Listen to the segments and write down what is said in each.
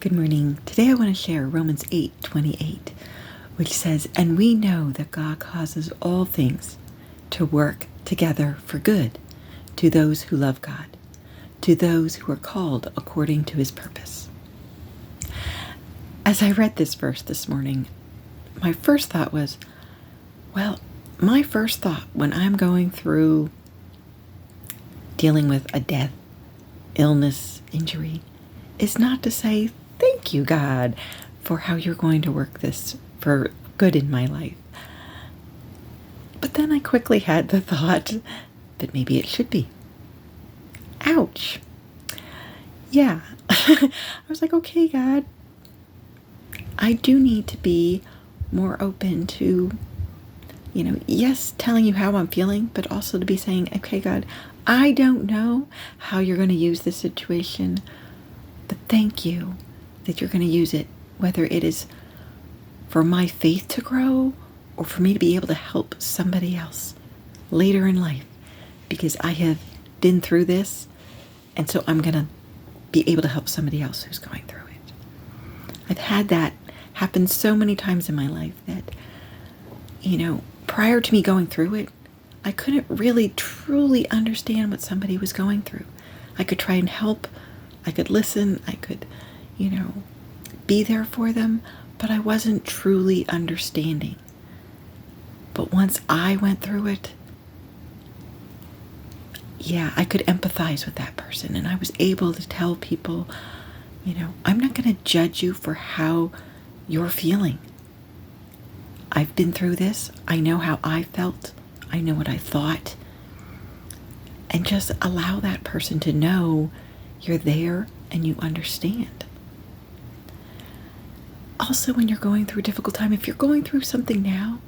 Good morning. Today I want to share Romans 8:28, which says, "And we know that God causes all things to work together for good to those who love God, to those who are called according to his purpose." As I read this verse this morning, my first thought was, my first thought when I'm going through dealing with a death, illness, injury, is not to say, "Thank you, God, for how you're going to work this for good in my life." But then I quickly had the thought that maybe it should be. Ouch. Yeah. I was like, okay, God, I do need to be more open to, yes, telling you how I'm feeling, but also to be saying, okay, God, I don't know how you're going to use this situation, but thank you that you're going to use it, whether it is for my faith to grow or for me to be able to help somebody else later in life, because I have been through this, and so I'm going to be able to help somebody else who's going through it. I've had that happen so many times in my life that, prior to me going through it, I couldn't really truly understand what somebody was going through. I could try and help, I could listen, I could, be there for them, but I wasn't truly understanding. But once I went through it, I could empathize with that person, and I was able to tell people, I'm not going to judge you for how you're feeling. I've been through this. I know how I felt. I know what I thought. And just allow that person to know you're there and you understand. Also, when you're going through a difficult time, if you're going through something now,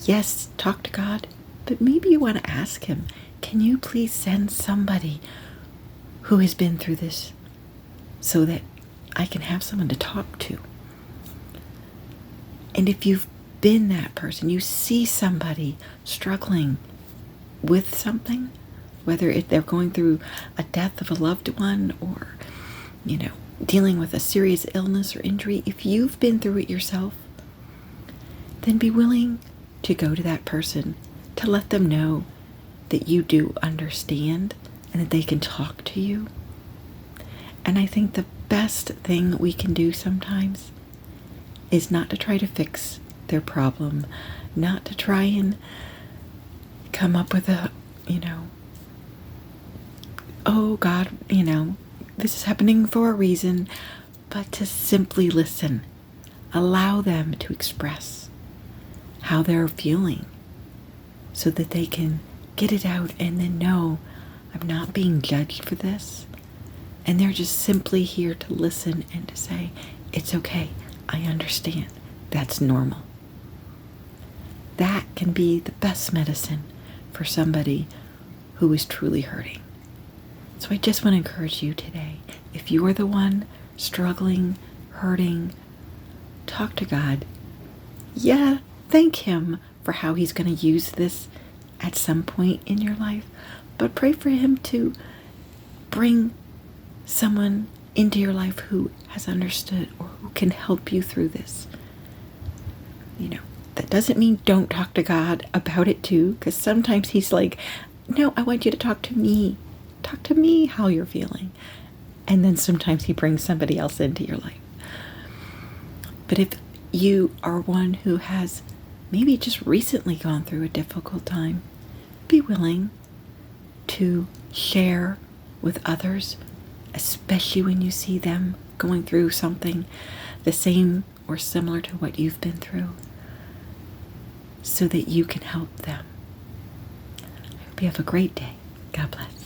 yes, talk to God, but maybe you want to ask him, can you please send somebody who has been through this so that I can have someone to talk to? And if you've been that person, you see somebody struggling with something, whether they're going through a death of a loved one or, dealing with a serious illness or injury, if you've been through it yourself, then be willing to go to that person to let them know that you do understand and that they can talk to you. And I think the best thing we can do sometimes is not to try to fix their problem, not to try and come up with a, oh God, this is happening for a reason, but to simply listen. Allow them to express how they're feeling so that they can get it out and then know I'm not being judged for this. And they're just simply here to listen and to say, it's okay, I understand, that's normal. That can be the best medicine for somebody who is truly hurting. So I just want to encourage you today, if you are the one struggling, hurting, talk to God. Yeah, thank him for how he's going to use this at some point in your life, but pray for him to bring someone into your life who has understood or who can help you through this. That doesn't mean don't talk to God about it too, because sometimes he's like, no, I want you to talk to me. Talk to me how you're feeling. And then sometimes he brings somebody else into your life. But if you are one who has maybe just recently gone through a difficult time, be willing to share with others, especially when you see them going through something the same or similar to what you've been through, so that you can help them. I hope you have a great day. God bless.